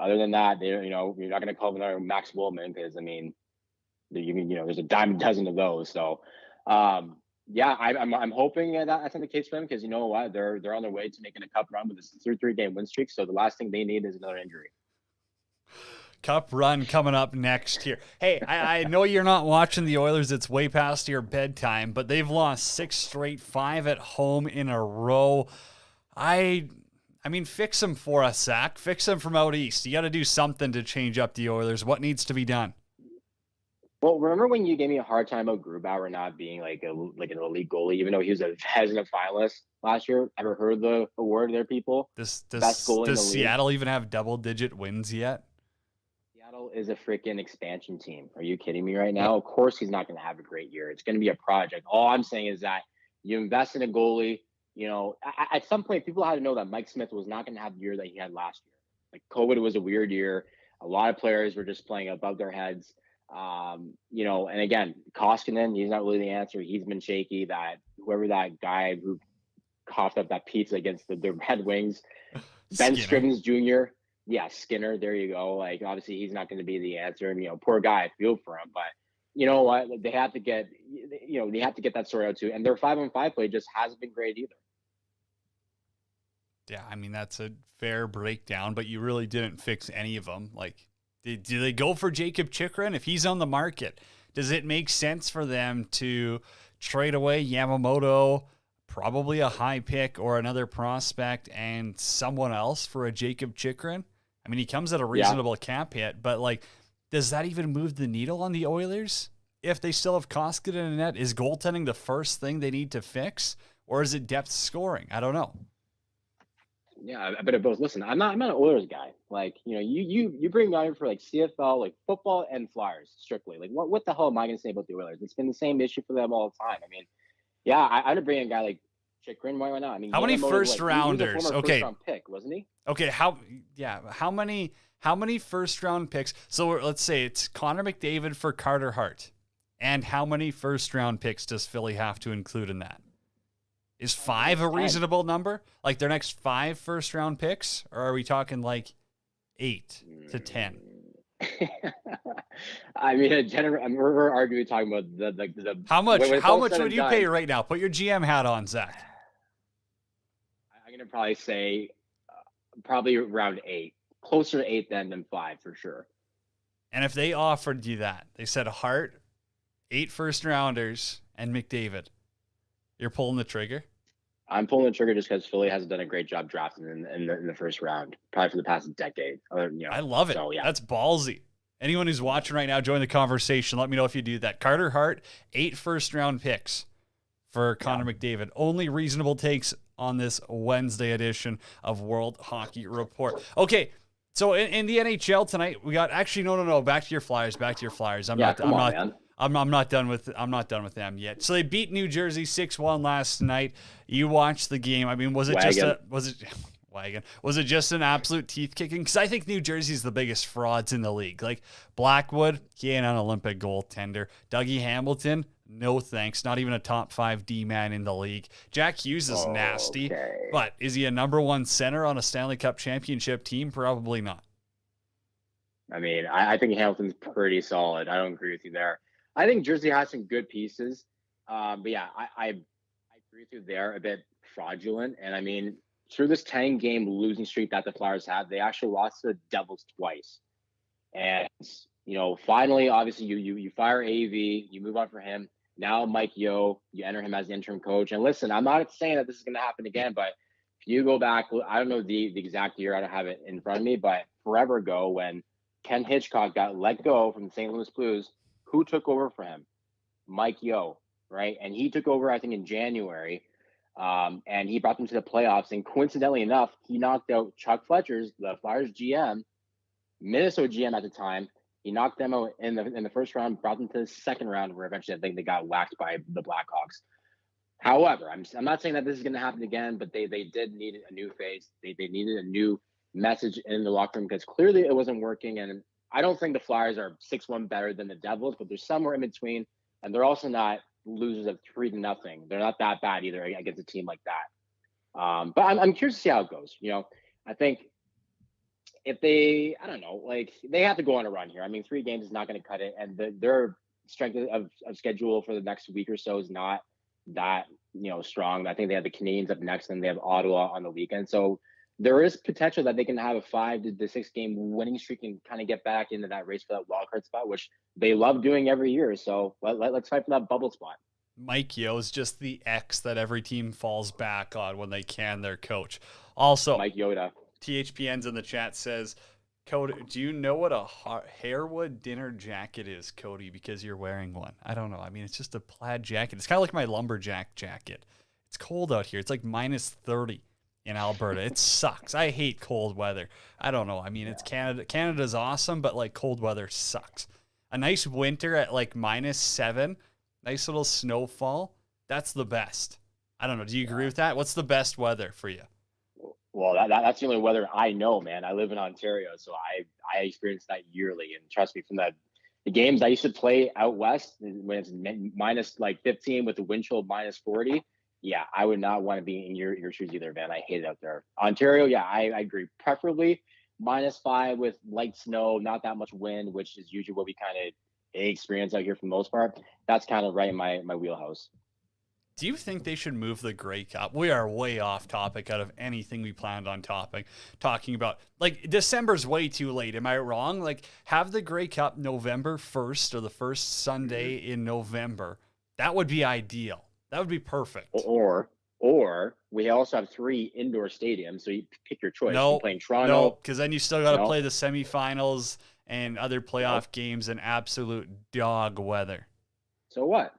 Other than that, you're not going to call another Max Willman because there's a dime a dozen of those. So, yeah, I'm hoping that's not the case for them because you know what, they're on their way to making a cup run with this 3-game win streak. So the last thing they need is another injury. Cup run coming up next here. Hey, I know you're not watching the Oilers. It's way past your bedtime, but they've lost 6 straight, 5 at home in a row. I mean, fix them for us, Zach. Fix them from out east. You got to do something to change up the Oilers. What needs to be done? Well, remember when you gave me a hard time about Grubauer not being an elite goalie, even though he was a Vezina finalist last year? Ever heard the award there, people? Does Seattle even have double-digit wins yet? Seattle is a freaking expansion team. Are you kidding me right now? Of course he's not going to have a great year. It's going to be a project. All I'm saying is that you invest in a goalie. At some point, people had to know that Mike Smith was not going to have the year that he had last year. COVID was a weird year. A lot of players were just playing above their heads. And again, Koskinen, he's not really the answer. He's been shaky. That whoever that guy who coughed up that pizza against the Red Wings, Ben Scrivens Jr. Yeah, Skinner. There you go. Obviously, he's not going to be the answer. And poor guy, I feel for him, but. You know what? They have to get, that sorted out too. And their 5-on-5 play just hasn't been great either. Yeah, I mean, that's a fair breakdown, but you really didn't fix any of them. Like, do they go for Jacob Chikrin? If he's on the market, does it make sense for them to trade away Yamamoto, probably a high pick or another prospect, and someone else for a Jacob Chikrin? I mean, he comes at a reasonable cap hit, but like, does that even move the needle on the Oilers? If they still have Koskinen in net, is goaltending the first thing they need to fix, or is it depth scoring? I don't know. Yeah, a bit of both. Listen, I'm not an Oilers guy. Like, you bring me on here for like CFL, like football and Flyers strictly. Like, what the hell am I going to say about the Oilers? It's been the same issue for them all the time. I mean, yeah, I'd bring a guy like Chikrin. Why not? I mean, how many first rounders? He was a former Okay, first round pick, wasn't he? Okay, how many first round picks? So let's say it's Connor McDavid for Carter Hart, and how many first round picks does Philly have to include in that? Is 5 a reasonable number? Like their next 5 first round picks? Or are we talking like 8 to 10? I mean, we're arguing talking about the how much would you pay right now? Put your GM hat on, Zach. I'm going to probably say probably around 8. Closer to 8 than 5 for sure. And if they offered you that, they said Hart, 8 first rounders, and McDavid, you're pulling the trigger? I'm pulling the trigger just because Philly hasn't done a great job drafting in the first round, probably for the past decade. I love it. So, yeah. That's ballsy. Anyone who's watching right now, join the conversation. Let me know if you do that. Carter Hart, 8 first-round picks for Connor McDavid. Only reasonable takes on this Wednesday edition of World Hockey Report. Okay, so in the NHL tonight, we got no. Back to your Flyers. I'm not done with them yet. So they beat New Jersey 6-1 last night. You watched the game. I mean, was it just an absolute teeth kicking? Because I think New Jersey's the biggest frauds in the league. Like Blackwood, he ain't an Olympic goaltender. Dougie Hamilton, no thanks. Not even a top 5 D-man in the league. Jack Hughes is nasty, but is he a number 1 center on a Stanley Cup championship team? Probably not. I mean, I think Hamilton's pretty solid. I don't agree with you there. I think Jersey has some good pieces. But yeah, I agree with you there, a bit fraudulent. And I mean, through this 10-game losing streak that the Flyers had, they actually lost to the Devils twice. And, finally, obviously, you fire AV, you move on for him. Now Mike Yeo, you enter him as the interim coach. And listen, I'm not saying that this is going to happen again, but if you go back, I don't know the exact year, I don't have it in front of me, but forever ago when Ken Hitchcock got let go from the St. Louis Blues, who took over for him? Mike Yeo, right? And he took over, I think, in January, and he brought them to the playoffs. And coincidentally enough, he knocked out Chuck Fletcher's, the Flyers GM, Minnesota GM at the time. He knocked them out in the first round, brought them to the second round, where eventually I think they got whacked by the Blackhawks. However, I'm not saying that this is going to happen again, but they did need a new face. They needed a new message in the locker room because clearly it wasn't working. And I don't think the Flyers are 6-1 better than the Devils, but they're somewhere in between, and they're also not losers of 3-0. They're not that bad either against a team like that. But I'm curious to see how it goes. I think if they have to go on a run here. I mean, 3 games is not going to cut it, and their strength of schedule for the next week or so is not that strong. I think they have the Canadiens up next, and they have Ottawa on the weekend. So there is potential that they can have a 5 to 6 game winning streak and kind of get back into that race for that wild card spot, which they love doing every year. So let's fight for that bubble spot. Mike Yeo is just the X that every team falls back on when they can their coach. Also, Mike Yoda. THPN's in the chat says, Cody, do you know what a Harewood dinner jacket is, Cody, because you're wearing one? I don't know. I mean, it's just a plaid jacket. It's kind of like my lumberjack jacket. It's cold out here. It's like minus 30 in Alberta. It sucks. I hate cold weather. I don't know. I mean, it's Canada. Canada's awesome, but like cold weather sucks. A nice winter at like -7, nice little snowfall. That's the best. I don't know. Do you agree with that? What's the best weather for you? Well, that's the only weather I know, man. I live in Ontario, so I experience that yearly. And trust me, from the games I used to play out west when it's minus like 15 with the wind chill -40, yeah, I would not want to be in your shoes either, man. I hate it out there. Ontario, yeah, I agree. Preferably -5 with light snow, not that much wind, which is usually what we kind of experience out here for the most part. That's kind of right in my wheelhouse. Do you think they should move the Grey Cup? We are way off topic out of anything we planned on talking about. Like, December's way too late. Am I wrong? Like, have the Grey Cup November 1st or the first Sunday in November. That would be ideal. That would be perfect. Or we also have 3 indoor stadiums, so you pick your choice. No, you play in Toronto. No, because then you still got to No. play the semifinals and other playoff games in absolute dog weather. So what?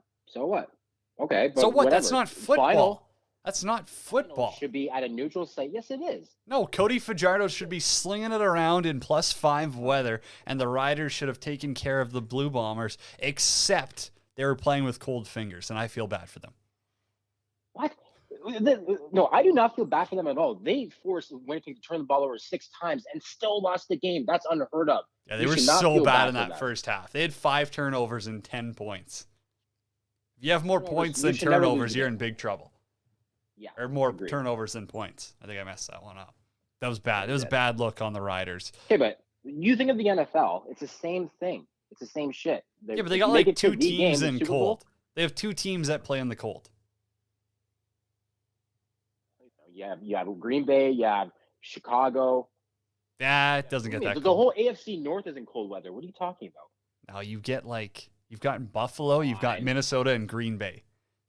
Okay, but So what? whatever. That's not football. Final That's not football. should be at a neutral site. Yes, it is. No, Cody Fajardo should be slinging it around in +5 weather, and the Riders should have taken care of the Blue Bombers, except they were playing with cold fingers, and I feel bad for them. What? No, I do not feel bad for them at all. They forced Winnipeg to turn the ball over 6 times and still lost the game. That's unheard of. Yeah, they You were should not so feel bad in for that them. first half. They had 5 turnovers and 10 points. If you have more Turnovers, points you than should never lose turnovers, a you're game. in big trouble. Yeah, Or more agreed. turnovers than points. I think I messed that one up. That was bad. It was a bad look on the Riders. Okay, but you think of the NFL, it's the same thing. It's the same shit. Yeah, but they if got you make like it to 2 the game, teams the in Super Bowl- cold. They have 2 teams that play in the cold. You have Green Bay, you have Chicago. That doesn't get that The cold. whole AFC North is in cold weather. What are you talking about? Now you've got Buffalo, you've got Fine. Minnesota and Green Bay.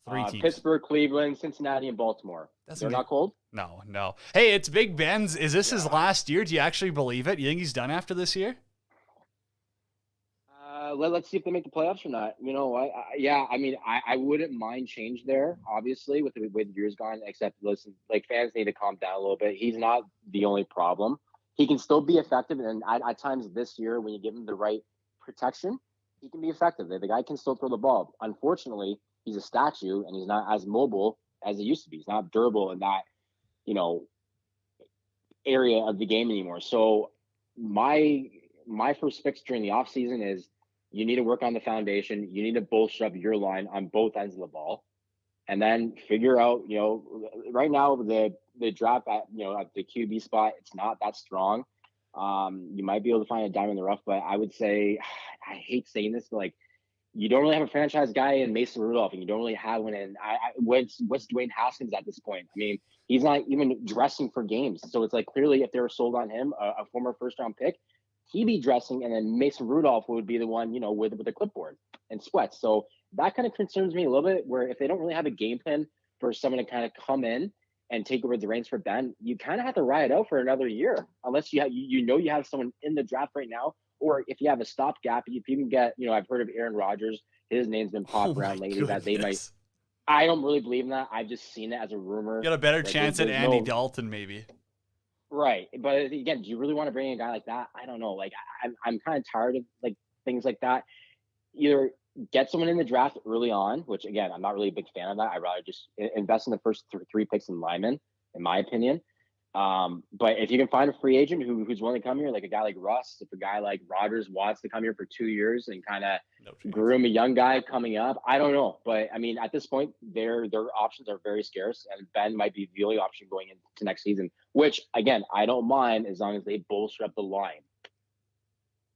3 teams. Pittsburgh, Cleveland, Cincinnati, and Baltimore. Doesn't They're get- not cold? No. Hey, it's Big Ben's. Is this his last year? Do you actually believe it? You think he's done after this year? Let's see if they make the playoffs or not. You know, I wouldn't mind change there, obviously, with the way the year's gone, except, listen, like, fans need to calm down a little bit. He's not the only problem. He can still be effective, and at times this year, when you give him the right protection, he can be effective. The guy can still throw the ball. Unfortunately, he's a statue, and he's not as mobile as he used to be. He's not durable in that, area of the game anymore. So my first fix during the offseason is you need to work on the foundation. You need to bolster up your line on both ends of the ball, and then figure out, right now the draft at the QB spot, it's not that strong. You might be able to find a diamond in the rough, but I would say, I hate saying this, but like, you don't really have a franchise guy in Mason Rudolph, and you don't really have one in what's Dwayne Haskins at this point. I mean, he's not even dressing for games, so it's like, clearly, if they were sold on him, a former first-round pick, he'd be dressing, and then Mason Rudolph would be the one, with the clipboard and sweats. So that kind of concerns me a little bit, where if they don't really have a game plan for someone to kind of come in and take over the reins for Ben, you kind of have to ride it out for another year, unless you have someone in the draft right now, or if you have a stopgap, if you can get, I've heard of Aaron Rodgers, his name's been popped around lately, that they might. I don't really believe in that. I've just seen it as a rumor. You got a better Like, chance at there's Andy no- Dalton, maybe. Right, but again, do you really want to bring in a guy like that? I don't know. Like, I'm kind of tired of like things like that. Either get someone in the draft early on, which again, I'm not really a big fan of that. I'd rather just invest in the first 3 picks in linemen, in my opinion. But if you can find a free agent who's willing to come here, like a guy like Russ, if a guy like Rodgers wants to come here for 2 years and kind of groom a young guy coming up, I don't know. But I mean, at this point, their options are very scarce, and Ben might be the only option going into next season, which again, I don't mind as long as they bolster up the line.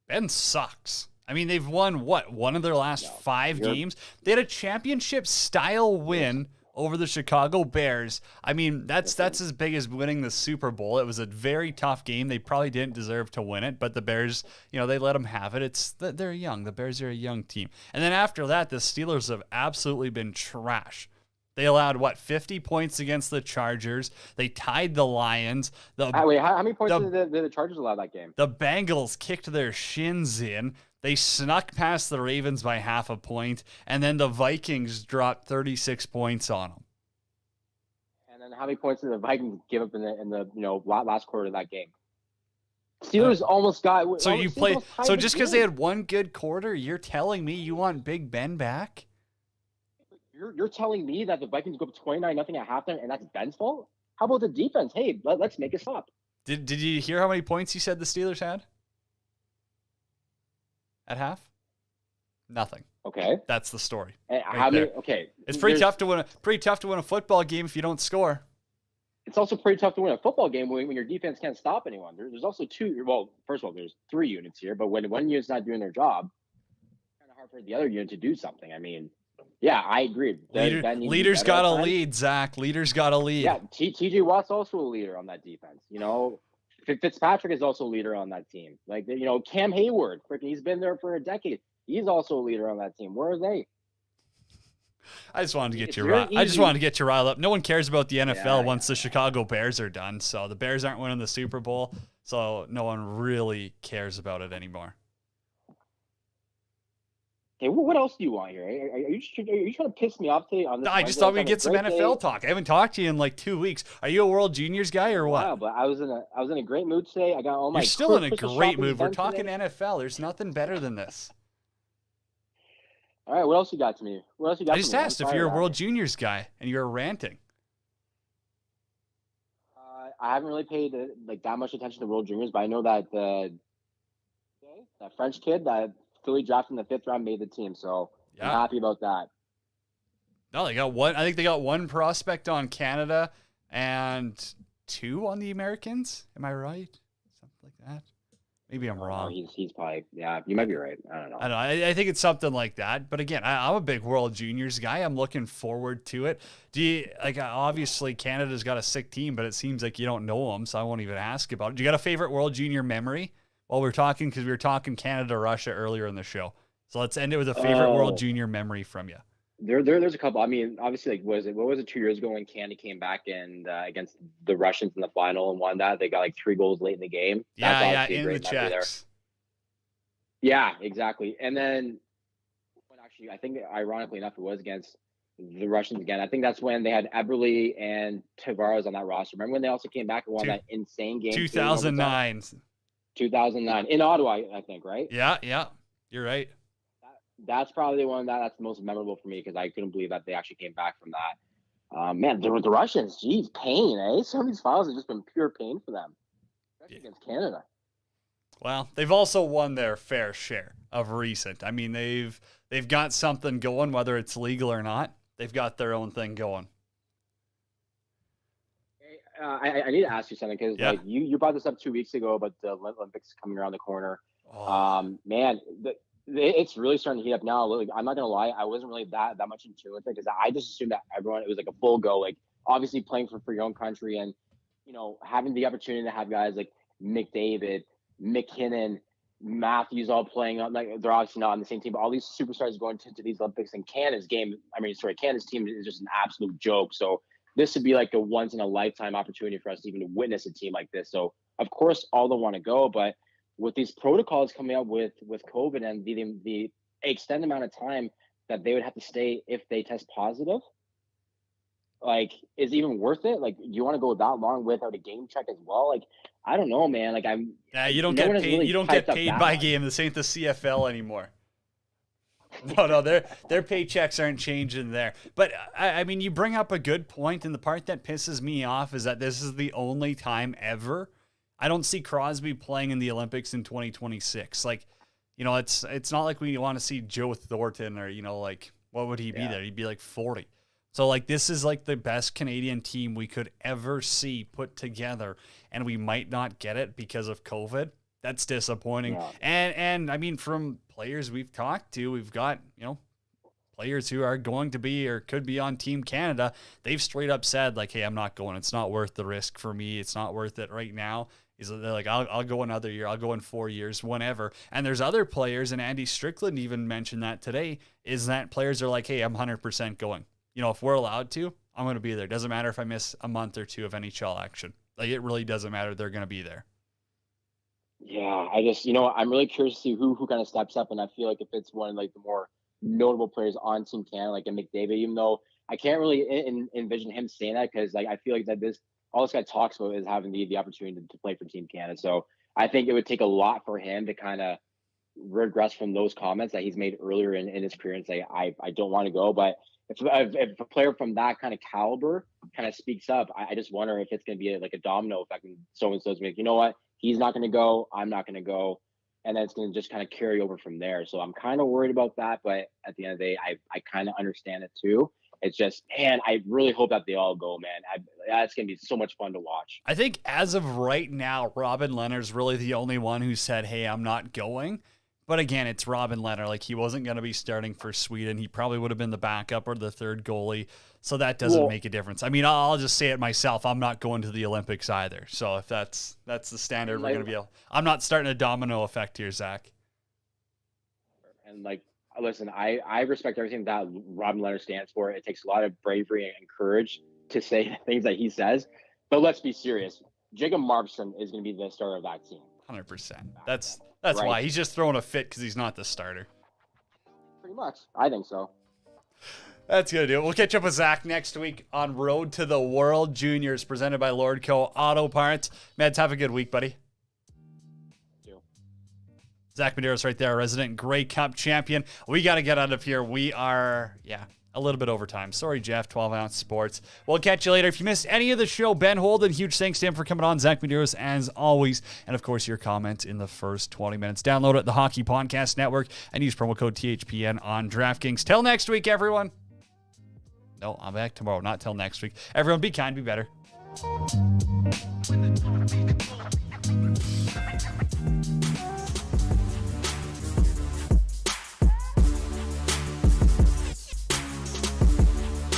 Ben sucks. I mean, they've won one of their last 5 games. They had a championship style win over the Chicago Bears. I mean, that's as big as winning the Super Bowl. It was a very tough game. They probably didn't deserve to win it, but the Bears, they let them have it. They're young. The Bears are a young team. And then after that, the Steelers have absolutely been trash. They allowed 50 points against the Chargers. They tied the Lions. Wait, how many points did the Chargers allow that game? The Bengals kicked their shins in. They snuck past the Ravens by 0.5 point, and then the Vikings dropped 36 points on them. And then how many points did the Vikings give up in the last quarter of that game? Steelers almost got. So you play. So just because they had. had one good quarter, you're telling me you want Big Ben back? You're telling me that the Vikings go up 29-0 at halftime, and that's Ben's fault? How about the defense? Hey, let's make it stop. Did you hear how many points you said the Steelers had at half? Nothing. Okay. That's the story. And right how many? there. Okay. It's pretty tough to win a football game if you don't score. It's also pretty tough to win a football game when your defense can't stop anyone. There's also first of all, there's 3 units here, but when one unit's not doing their job, it's kind of hard for the other unit to do something. I mean, Yeah, I agree. Leader's got to lead, Zach. Leader's got to lead. Yeah, TJ Watt's also a leader on that defense. Fitzpatrick is also a leader on that team. Like, Cam Hayward, he's been there for a decade. He's also a leader on that team. Where are they? I just wanted to get you riled up. No one cares about the NFL once the Chicago Bears are done. So the Bears aren't winning the Super Bowl, so no one really cares about it anymore. Okay, what else do you want here? Are you trying to piss me off today on this? I just thought we'd get some NFL talk. I haven't talked to you in like 2 weeks. Are you a World Juniors guy or what? Wow, but I was in a great mood today. I got all my. You're still in a great mood. We're talking today. NFL. There's nothing better than this. All right, what else you got to me? I just asked if you're a World Juniors guy and you're ranting. I haven't really paid that much attention to World Juniors, but I know that that French kid that Philly drafted in the 5th round made the team, so I'm happy about that. No, they got one. I think they got one prospect on Canada and 2 on the Americans. Am I right? Something like that. Maybe I'm wrong. He's probably, you might be right. I don't know. I think it's something like that. But again, I'm a big World Juniors guy. I'm looking forward to it. Obviously Canada's got a sick team, but it seems like you don't know them, so I won't even ask about it. Do you got a favorite World Junior memory? While we're talking, because we were talking Canada-Russia earlier in the show. So let's end it with a favorite World Junior memory from you. There's a couple. I mean, obviously, what was it 2 years ago when Canada came back and against the Russians in the final and won that? They got like 3 goals late in the game. That's in the Czechs. Yeah, exactly. And then, actually, I think ironically enough, it was against the Russians again. I think that's when they had Eberle and Tavares on that roster. Remember when they also came back and won that insane game? 2009. 2009 in Ottawa, I think, right? Yeah, you're right. That's probably the one that's the most memorable for me because I couldn't believe that they actually came back from that. Man, the Russians, geez, pain, eh? Some of these files have just been pure pain for them, especially against Canada. Well, they've also won their fair share of recent. I mean, they've got something going, whether it's legal or not. They've got their own thing going. I need to ask you something because you brought this up 2 weeks ago about the Olympics coming around the corner. Man, it's really starting to heat up now. Like, I'm not gonna lie, I wasn't really that much in tune with it because I just assumed that it was like a full go. Like obviously playing for your own country and having the opportunity to have guys like McDavid, McKinnon, Matthews all playing on, like they're obviously not on the same team, but all these superstars going to these Olympics and Canada's team is just an absolute joke. So this would be like a once in a lifetime opportunity for us to even witness a team like this. So of course, all them want to go, but with these protocols coming up with COVID and the extended amount of time that they would have to stay if they test positive, like, is it even worth it? Like, do you want to go that long without a game check as well? Like, I don't know, man. Like, you don't get paid. Really you don't get paid by game. This ain't the CFL anymore. No, their paychecks aren't changing there. But, I mean, you bring up a good point, and the part that pisses me off is that this is the only time ever I don't see Crosby playing in the Olympics in 2026. Like, it's not like we want to see Joe Thornton or, like, what would he be there? He'd be like 40. So, like, this is, like, the best Canadian team we could ever see put together, and we might not get it because of COVID. That's disappointing. Yeah. And I mean, from players we've talked to, we've got, players who are going to be or could be on Team Canada. They've straight up said, like, hey, I'm not going. It's not worth the risk for me. It's not worth it right now. They're like, I'll go another year. I'll go in 4 years, whenever. And there's other players, and Andy Strickland even mentioned that today, is that players are like, hey, I'm 100% going. If we're allowed to, I'm going to be there. Doesn't matter if I miss a month or two of NHL action. Like, it really doesn't matter. They're going to be there. Yeah, I just, I'm really curious to see who kind of steps up, and I feel like if it's one of like the more notable players on Team Canada, like a McDavid, even though I can't really envision him saying that because like I feel like that all this guy talks about is having the opportunity to play for Team Canada. So I think it would take a lot for him to kind of regress from those comments that he's made earlier in his career and say, I don't want to go. But if a player from that kind of caliber kind of speaks up, I just wonder if it's going to be like a domino effect and so-and-so's like, you know what? He's not going to go. I'm not going to go. And then it's going to just kind of carry over from there. So I'm kind of worried about that. But at the end of the day, I kind of understand it too. It's just, man, I really hope that they all go, man. That's going to be so much fun to watch. I think as of right now, Robin Leonard's really the only one who said, hey, I'm not going. But again, it's Robin Lehner. Like, he wasn't going to be starting for Sweden. He probably would have been the backup or the third goalie. So that doesn't make a difference. I mean, I'll just say it myself. I'm not going to the Olympics either. So if that's the standard we're going to be able, I'm not starting a domino effect here, Zach. And like, listen, I respect everything that Robin Lehner stands for. It takes a lot of bravery and courage to say the things that he says. But let's be serious. Jacob Markstrom is going to be the starter of that team. 100%. That's Right. why he's just throwing a fit because he's not the starter. Pretty much. I think so. That's going to do it. We'll catch up with Zach next week on Road to the World Juniors, presented by Lordco Auto Parts. Meds, have a good week, buddy. Zach Medeiros right there, resident Grey Cup champion. We got to get out of here. We are, a little bit over time. Sorry, Jeff, 12 Ounce Sports. We'll catch you later. If you missed any of the show, Ben Holden, huge thanks to him for coming on. Zach Medeiros, as always. And, of course, your comments in the first 20 minutes. Download it at the Hockey Podcast Network and use promo code THPN on DraftKings. Till next week, everyone. No, I'm back tomorrow. Not till next week. Everyone, be kind, be better.